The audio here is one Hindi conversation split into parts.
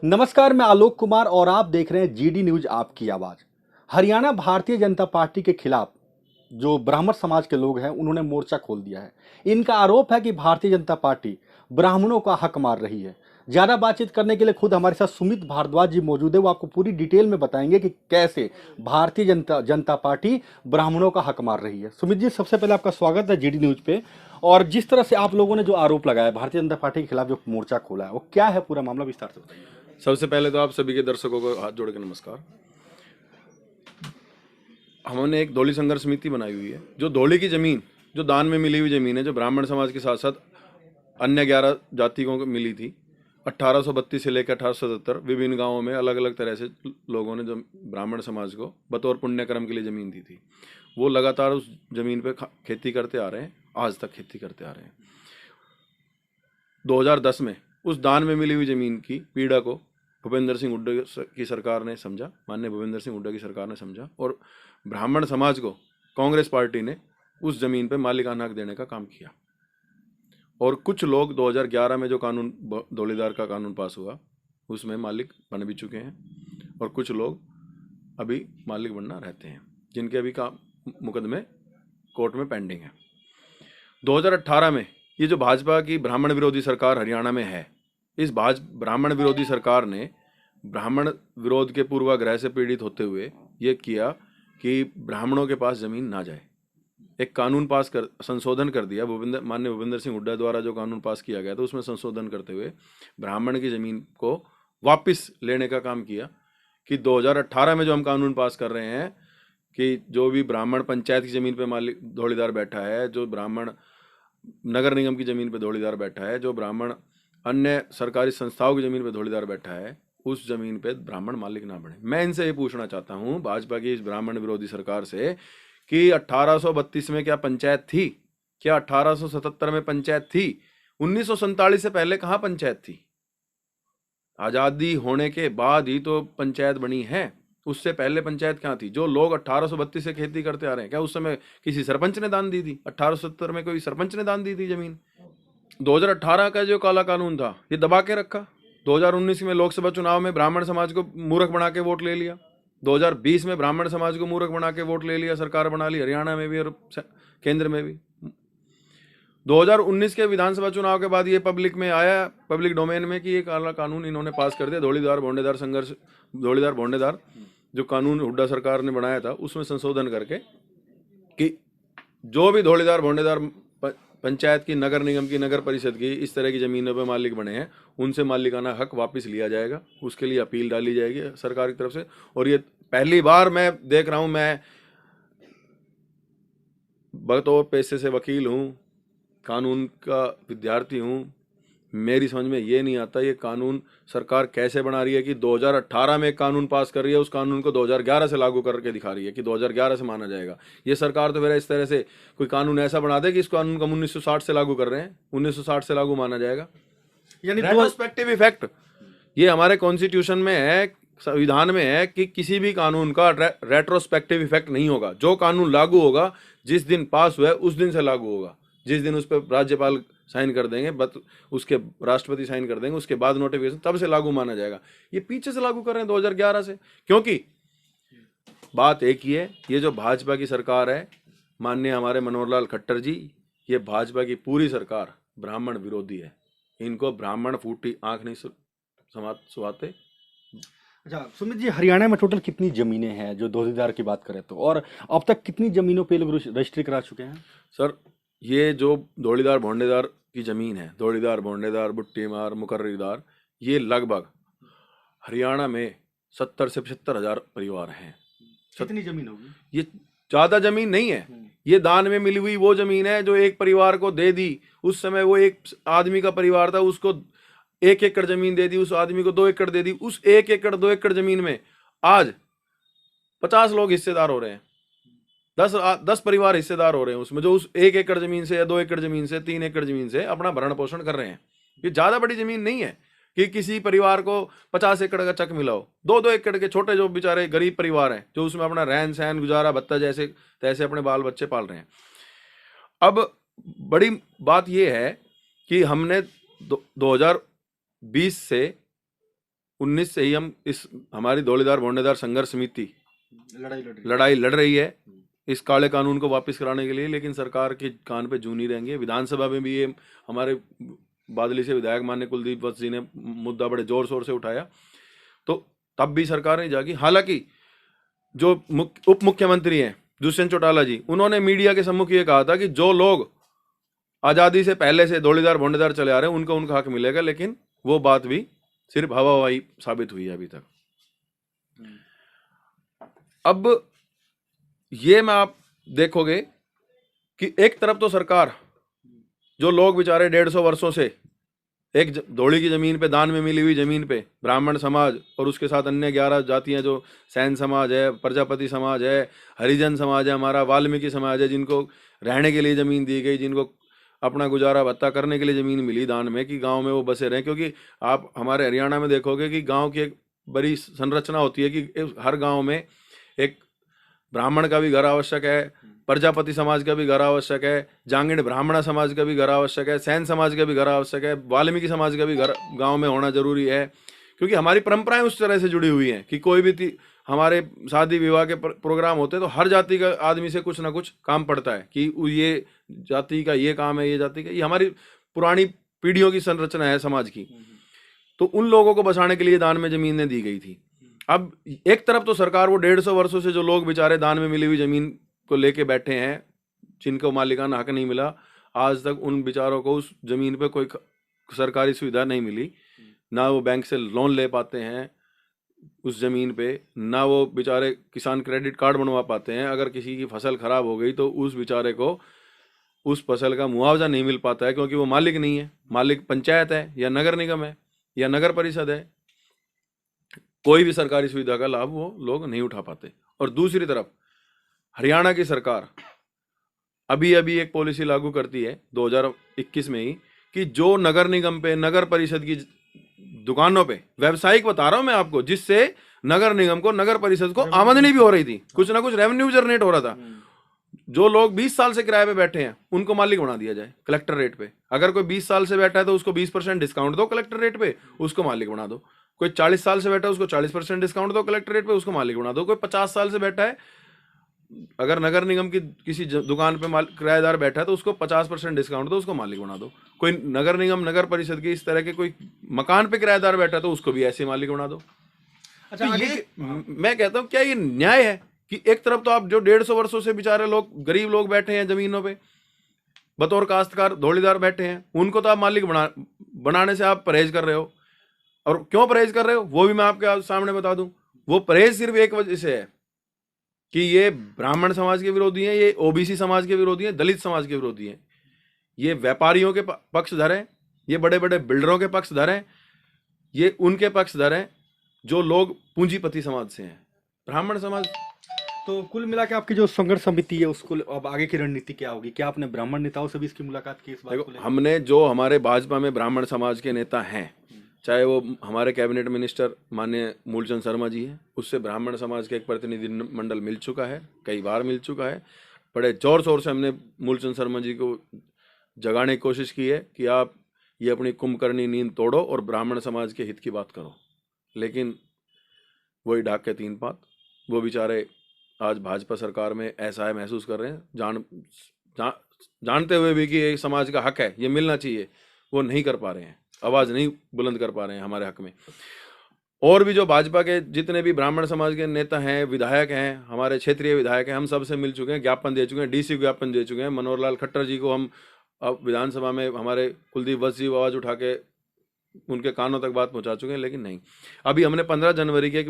नमस्कार, मैं आलोक कुमार और आप देख रहे हैं जीडी न्यूज आपकी आवाज। हरियाणा भारतीय जनता पार्टी के खिलाफ जो ब्राह्मण समाज के लोग हैं उन्होंने मोर्चा खोल दिया है। इनका आरोप है कि भारतीय जनता पार्टी ब्राह्मणों का हक मार रही है। ज्यादा बातचीत करने के लिए खुद हमारे साथ सुमित भारद्वाज जी मौजूद है। वो आपको पूरी डिटेल में बताएंगे कि कैसे भारतीय जनता पार्टी ब्राह्मणों का हक मार रही है। सुमित जी, सबसे पहले आपका स्वागत है जीडी न्यूज पे। और जिस तरह से आप लोगों ने जो आरोप लगाया भारतीय जनता पार्टी के खिलाफ जो मोर्चा खोला है, वो क्या है, पूरा मामला विस्तार से बताइए। सबसे पहले तो आप सभी के दर्शकों को हाथ जोड़ के नमस्कार। हमने एक धौली संघर्ष समिति बनाई हुई है। जो धौली की जमीन, जो दान में मिली हुई जमीन है, जो ब्राह्मण समाज के साथ साथ अन्य 11 जातियों को मिली थी, 1832 से लेकर 1877 विभिन्न गांवों में अलग अलग तरह से लोगों ने जो ब्राह्मण समाज को बतौर पुण्यक्रम के लिए जमीन दी थी, वो लगातार उस जमीन पे खेती करते आ रहे हैं, आज तक खेती करते आ रहे हैं। 2010 में उस दान में मिली हुई जमीन की पीड़ा को भूपेंद्र सिंह हुड्डा की सरकार ने समझा, माननीय भूपेंद्र सिंह हुड्डा की सरकार ने समझा, और ब्राह्मण समाज को कांग्रेस पार्टी ने उस जमीन पे मालिकाना हक देने का काम किया। और कुछ लोग 2011 में जो कानून धौलीदार का कानून पास हुआ उसमें मालिक बन भी चुके हैं, और कुछ लोग अभी मालिक बनना रहते हैं, जिनके अभी का मुकदमे कोर्ट में पेंडिंग है। 2018 में ये जो भाजपा की ब्राह्मण विरोधी सरकार हरियाणा में है, इस ब्राह्मण विरोधी सरकार ने ब्राह्मण विरोध के पूर्वाग्रह से पीड़ित होते हुए ये किया कि ब्राह्मणों के पास जमीन ना जाए। एक कानून पास कर संशोधन कर दिया, माननीय भूपेंद्र सिंह हुड्डा द्वारा जो कानून पास किया गया था उसमें संशोधन करते हुए ब्राह्मण की जमीन को वापस लेने का काम किया। कि 2018 में जो हम कानून पास कर रहे हैं कि जो भी ब्राह्मण पंचायत की जमीन पे मालिक धौलीदार बैठा है, जो ब्राह्मण नगर निगम की जमीन पे धौलीदार बैठा है, जो ब्राह्मण अन्य सरकारी संस्थाओं की जमीन पे धौलीदार बैठा है, उस जमीन पे ब्राह्मण मालिक ना बने। मैं इनसे ये पूछना चाहता हूँ भाजपा की इस ब्राह्मण विरोधी सरकार से कि 1832 में क्या पंचायत थी? क्या 1877 में पंचायत थी? 1947 से पहले कहाँ पंचायत थी? आजादी होने के बाद ही तो पंचायत बनी है। उससे पहले पंचायत कहाँ थी? जो लोग 1832 से खेती करते आ रहे हैं, क्या उस समय किसी सरपंच ने दान दी थी? 1870 में कोई सरपंच ने दान दी थी जमीन? 2018 का जो काला कानून था ये दबा के रखा। 2019 में लोकसभा चुनाव में ब्राह्मण समाज को मूर्ख बना के वोट ले लिया। 2020 में ब्राह्मण समाज को मूर्ख बना के वोट ले लिया, सरकार बना ली हरियाणा में भी और केंद्र में भी। 2019 के विधानसभा चुनाव के बाद ये पब्लिक में आया, पब्लिक डोमेन में, कि ये काला कानून इन्होंने पास कर दिया। धौलीदार भोंडेदार जो कानून हुड्डा सरकार ने बनाया था उसमें संशोधन करके कि जो भी धौलीदार भोंडेदार पंचायत की, नगर निगम की, नगर परिषद की इस तरह की जमीनों पर मालिक बने हैं, उनसे मालिकाना हक वापस लिया जाएगा। उसके लिए अपील डाली जाएगी सरकार की तरफ से। और ये पहली बार मैं देख रहा हूं, मैं बतौर पेशे से वकील हूं, कानून का विद्यार्थी हूं, मेरी समझ में ये नहीं आता ये कानून सरकार कैसे बना रही है कि 2018 में एक कानून पास कर रही है, उस कानून को 2011 से लागू करके दिखा रही है कि 2011 से माना जाएगा। ये सरकार तो फिर इस तरह से कोई कानून ऐसा बना दे कि इस कानून को 1960 से लागू कर रहे हैं, 1960 से लागू माना जाएगा। यानी रेट्रोस्पेक्टिव इफेक्ट ये हमारे कॉन्स्टिट्यूशन में है, संविधान में है कि किसी भी कानून का रेट्रोस्पेक्टिव इफेक्ट नहीं होगा। जो कानून लागू होगा जिस दिन पास हुआ है उस दिन से लागू होगा। जिस दिन उस पर राज्यपाल साइन कर देंगे, उसके राष्ट्रपति साइन कर देंगे, उसके बाद नोटिफिकेशन, तब से लागू माना जाएगा। ये पीछे से लागू कर रहे हैं 2011 से, क्योंकि बात एक ही है, ये जो भाजपा की सरकार है, माननीय हमारे मनोहर लाल खट्टर जी, ये भाजपा की पूरी सरकार ब्राह्मण विरोधी है। इनको ब्राह्मण फूटी आंख नहीं सुहाते। अच्छा सुमित जी, हरियाणा में टोटल कितनी जमीनें हैं जो धौलीदार की बात करें तो, और अब तक कितनी जमीनों पे लोग रजिस्ट्री करा चुके हैं? सर, ये जो धौलीदार भोंडेदार की जमीन है, धौलीदार भोंडेदार, बुट्टीमार, मुकर्रीदार, ये लगभग हरियाणा में 70 से 75 हजार परिवार हैं। कितनी जमीन होगी? ये ज्यादा जमीन नहीं है, ये दान में मिली हुई वो जमीन है जो एक परिवार को दे दी। उस समय वो एक आदमी का परिवार था, उसको 1 एकड़ जमीन दे दी, उस आदमी को 2 एकड़ दे दी। उस 1 एकड़ 2 एकड़ जमीन में आज 50 लोग हिस्सेदार हो रहे हैं, 10 परिवार हिस्सेदार हो रहे हैं उसमें, जो उस 1 एकड़ जमीन से या 2 एकड़ जमीन से, 3 एकड़ जमीन से अपना भरण पोषण कर रहे हैं। ये ज्यादा बड़ी जमीन नहीं है कि किसी परिवार को 50 एकड़ का चक मिला हो। 2-2 एकड़ के छोटे जो बेचारे गरीब परिवार हैं, जो उसमें अपना रहन सहन, गुजारा भत्ता जैसे तैसे अपने बाल बच्चे पाल रहे हैं। अब बड़ी बात यह है कि हमने 2020 से 2019 से ही हम इस हमारी धौलीधार भोंडेदार संघर्ष समिति लड़ाई लड़ रही है इस काले कानून को वापस कराने के लिए, लेकिन सरकार के कान पे जू नहीं रहेंगे। विधानसभा में भी ये हमारे बादली से विधायक माननीय कुलदीप वत्स जी ने मुद्दा बड़े जोर शोर से उठाया, तो तब भी सरकार नहीं जागी। हालांकि जो उप मुख्यमंत्री हैं दुष्यंत चौटाला जी, उन्होंने मीडिया के सम्मुख ये कहा था कि जो लोग आज़ादी से पहले से धौलीधार भोंडेदार चले आ रहे हैं उनका उनका हक मिलेगा, लेकिन वो बात भी सिर्फ हवा हवाई साबित हुई है अभी तक। अब ये में आप देखोगे कि एक तरफ तो सरकार, जो लोग बेचारे 150 वर्षों से एक धौली की जमीन पे, दान में मिली हुई जमीन पे, ब्राह्मण समाज और उसके साथ अन्य 11 जातियां, जो सैन समाज है, प्रजापति समाज है, हरिजन समाज है, हमारा वाल्मीकि समाज है, जिनको रहने के लिए जमीन दी गई, जिनको अपना गुजारा भत्ता करने के लिए जमीन मिली दान में, कि गांव में वो बसे रहें। क्योंकि आप हमारे हरियाणा में देखोगे कि गांव की एक बड़ी संरचना होती है कि हर गांव में एक ब्राह्मण का भी घर आवश्यक है, प्रजापति समाज का भी घर आवश्यक है, जांगिड़ ब्राह्मण समाज का भी घर आवश्यक है, सैन समाज का भी घर आवश्यक है, वाल्मीकि समाज का भी घर गांव में होना जरूरी है। क्योंकि हमारी परंपराएं उस तरह से जुड़ी हुई हैं कि कोई भी हमारे शादी विवाह के प्रोग्राम होते हैं तो हर जाति का आदमी से कुछ ना कुछ काम पड़ता है कि ये जाति का ये काम है, ये जाति का, ये हमारी पुरानी पीढ़ियों की संरचना है समाज की। तो उन लोगों को बसाने के लिए दान में जमीनें दी गई थी। अब एक तरफ तो सरकार वो 150 वर्षों से जो लोग बेचारे दान में मिली हुई जमीन को लेके बैठे हैं, जिनको मालिकाना हक नहीं मिला, आज तक उन बेचारों को उस जमीन पे कोई सरकारी सुविधा नहीं मिली, ना वो बैंक से लोन ले पाते हैं उस जमीन पे, ना वो बेचारे किसान क्रेडिट कार्ड बनवा पाते हैं। अगर किसी की फसल खराब हो गई तो उस बेचारे को उस फसल का मुआवजा नहीं मिल पाता है, क्योंकि वो मालिक नहीं है। मालिक पंचायत है या नगर निगम है या नगर परिषद है, कोई भी सरकारी सुविधा का लाभ वो लोग नहीं उठा पाते। और दूसरी तरफ हरियाणा की सरकार अभी अभी एक पॉलिसी लागू करती है 2021 में ही, कि जो नगर निगम पे, नगर परिषद की दुकानों पे, व्यावसायिक बता रहा हूं मैं आपको, जिससे नगर निगम को, नगर परिषद को आमदनी भी हो रही थी, कुछ ना कुछ रेवेन्यू जनरेट हो रहा था, जो लोग 20 साल से किराए पे बैठे हैं उनको मालिक बना दिया जाए कलेक्टर रेट पे। अगर कोई 20 साल से बैठा है तो उसको 20% डिस्काउंट दो कलेक्टर रेट पे, उसको मालिक बना दो। कोई 40 साल से बैठा है उसको 40% डिस्काउंट दो कलेक्टर रेट पे, उसको मालिक बना दो। कोई 50 साल से बैठा है, अगर नगर निगम की किसी दुकान पे किराएदार बैठा है तो उसको 50% डिस्काउंट दो, उसको मालिक बना दो। कोई नगर निगम, नगर परिषद की इस तरह के कोई मकान पे किराएदार बैठा है तो उसको भी ऐसे मालिक बना दो। अच्छा, तो ये मैं कहता हूँ, क्या ये न्याय है कि एक तरफ तो आप जो 150 वर्षों से बेचारे लोग, गरीब लोग बैठे हैं जमीनों पे, बतौर काश्तकार धौलीदार बैठे हैं, उनको तो आप मालिक बनाने से आप परहेज कर रहे हो। और क्यों परहेज कर रहे हो वो भी मैं आपके सामने बता दूं। वो परहेज सिर्फ एक वजह से है कि ये ब्राह्मण समाज के विरोधी हैं, ये ओबीसी समाज के विरोधी हैं, दलित समाज के विरोधी हैं, ये व्यापारियों के पक्षधर हैं, ये बड़े बड़े बिल्डरों के पक्षधर हैं, ये उनके पक्षधर हैं जो लोग पूंजीपति समाज से हैं। ब्राह्मण समाज तो कुल मिला के आपकी जो संघर्ष समिति है उसको अब आगे की रणनीति क्या होगी? क्या आपने ब्राह्मण नेताओं से भी इसकी मुलाकात की इस बात को लेकर? हमने, जो हमारे भाजपा में ब्राह्मण समाज के नेता हैं, चाहे वो हमारे कैबिनेट मिनिस्टर माननीय मूलचंद शर्मा जी हैं, उससे ब्राह्मण समाज का एक प्रतिनिधिमंडल मिल चुका है, कई बार मिल चुका है। बड़े जोर शोर से हमने मूलचंद शर्मा जी को जगाने की कोशिश की है कि आप ये अपनी कुंभकर्णी नींद तोड़ो और ब्राह्मण समाज के हित की बात करो, लेकिन वही ढाक के तीन पात। वो बेचारे आज भाजपा सरकार में ऐसा है महसूस कर रहे हैं, जानते हुए भी कि ये समाज का हक है, ये मिलना चाहिए, वो नहीं कर पा रहे हैं, आवाज़ नहीं बुलंद कर पा रहे हैं हमारे हक में। और भी जो भाजपा के जितने भी ब्राह्मण समाज के नेता हैं, विधायक हैं, हमारे क्षेत्रीय विधायक हैं, हम सबसे मिल चुके हैं, ज्ञापन दे चुके हैं, डीसी को ज्ञापन दे चुके हैं। मनोहर लाल खट्टर जी को हम अब विधानसभा में हमारे कुलदीप वत्स जी आवाज़ उठा के उनके कानों तक बात पहुंचा चुके हैं, लेकिन नहीं। अभी हमने 15 जनवरी के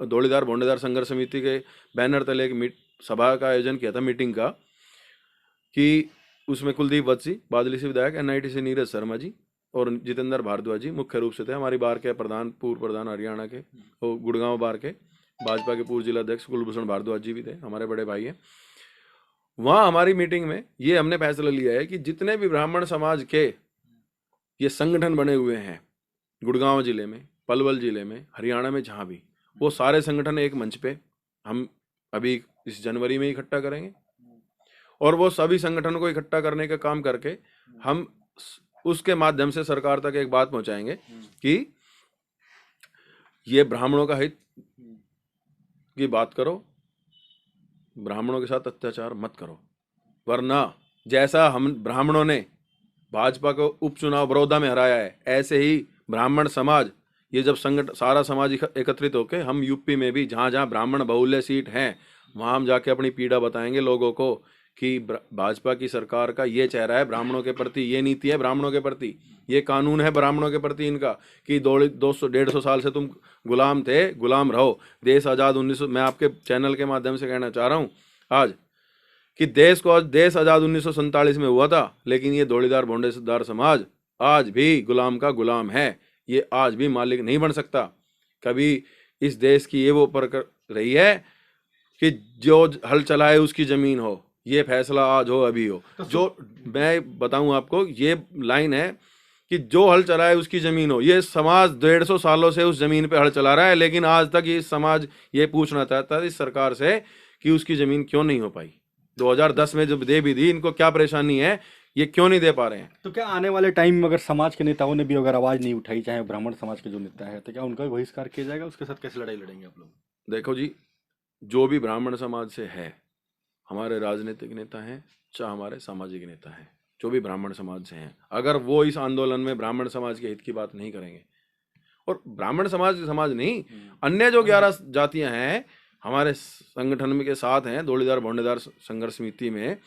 धौलीधार भोंडेदार संघर्ष समिति के बैनर तले एक सभा का आयोजन किया था, मीटिंग का, कि उसमें कुलदीप वत्स जी, बादली से विधायक, एनआईटी से नीरज शर्मा जी और जितेंद्र भारद्वाज जी मुख्य रूप से थे। हमारी बार के पूर्व प्रधान हरियाणा के, और गुड़गांव बार के भाजपा के पूर्व जिलाध्यक्ष कुलभूषण भारद्वाज जी भी थे, हमारे बड़े भाई हैं। वहाँ हमारी मीटिंग में ये हमने फैसला लिया है कि जितने भी ब्राह्मण समाज के ये संगठन बने हुए हैं गुड़गांव जिले में, पलवल जिले में, हरियाणा में, जहाँ भी, वो सारे संगठन एक मंच पे हम अभी इस जनवरी में इकट्ठा करेंगे, और वो सभी संगठनों को इकट्ठा करने का काम करके हम उसके माध्यम से सरकार तक एक बात पहुंचाएंगे कि ये ब्राह्मणों का हित की बात करो, ब्राह्मणों के साथ अत्याचार मत करो, वरना जैसा हम ब्राह्मणों ने भाजपा को उपचुनाव बड़ौदा में हराया है, ऐसे ही ब्राह्मण समाज, ये जब सारा समाज एकत्रित होकर हम यूपी में भी जहाँ जहाँ ब्राह्मण बहुल्य सीट हैं वहाँ हम जाके अपनी पीड़ा बताएंगे लोगों को कि भाजपा की सरकार का ये चेहरा है ब्राह्मणों के प्रति, ये नीति है ब्राह्मणों के प्रति, ये कानून है ब्राह्मणों के प्रति इनका कि 200-150 साल से तुम गुलाम थे, गुलाम रहो। देश आज़ाद 1900, मैं आपके चैनल के माध्यम से कहना चाह रहा हूँ आज कि देश आज़ाद 1947 में हुआ था, लेकिन ये धौड़ीदार भोंडेदार समाज आज भी गुलाम का गुलाम है। ये आज भी मालिक नहीं बन सकता। कभी इस देश की ये वो पर रही है कि जो हल चलाए उसकी जमीन हो, ये फैसला आज हो अभी हो। जो मैं बताऊं आपको, ये लाइन है कि जो हल चलाए उसकी जमीन हो। ये समाज 150 सालों से उस जमीन पे हल चला रहा है, लेकिन आज तक ये समाज ये पूछना चाहता है इस सरकार से कि उसकी जमीन क्यों नहीं हो पाई। 2010 में जब दे भी दी, इनको क्या परेशानी है, ये क्यों नहीं दे पा रहे हैं। तो क्या आने वाले टाइम में अगर समाज के नेताओं ने भी अगर आवाज नहीं उठाई, चाहे ब्राह्मण समाज के जो नेता है, तो क्या उनका भी बहिष्कार किया जाएगा? उसके साथ कैसे लड़ाई लड़ेंगे आप लोग? देखो जी, जो भी ब्राह्मण समाज से है, हमारे राजनीतिक नेता हैं चाहे हमारे सामाजिक नेता हैं, जो भी ब्राह्मण समाज से हैं, अगर वो इस आंदोलन में ब्राह्मण समाज के हित की बात नहीं करेंगे, और ब्राह्मण समाज नहीं, अन्य जो 11 जातियां हैं हमारे संगठन में के साथ हैं, धौड़ीदार भोंडेदार संघर्ष समिति में,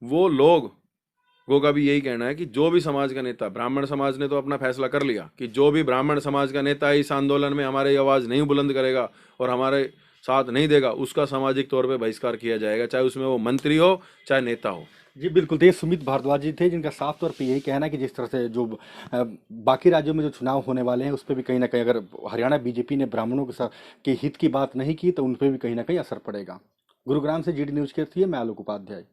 वो लोगों का भी यही कहना है कि जो भी समाज का नेता, ब्राह्मण समाज ने तो अपना फैसला कर लिया कि जो भी ब्राह्मण समाज का नेता इस आंदोलन में हमारी आवाज़ नहीं बुलंद करेगा और हमारे साथ नहीं देगा, उसका सामाजिक तौर पे बहिष्कार किया जाएगा, चाहे उसमें वो मंत्री हो चाहे नेता हो। जी बिल्कुल। तो ये सुमित भारद्वाज जी थे, जिनका साफ तौर पे यही कहना है कि जिस तरह से जो बाकी राज्यों में जो चुनाव होने वाले हैं उस पर भी कहीं ना कहीं अगर हरियाणा बीजेपी ने ब्राह्मणों के साथ के हित की बात नहीं की तो उन पर भी कहीं ना कहीं असर पड़ेगा। गुरुग्राम से जीडी न्यूज़ के लिए मैं आलोक उपाध्याय।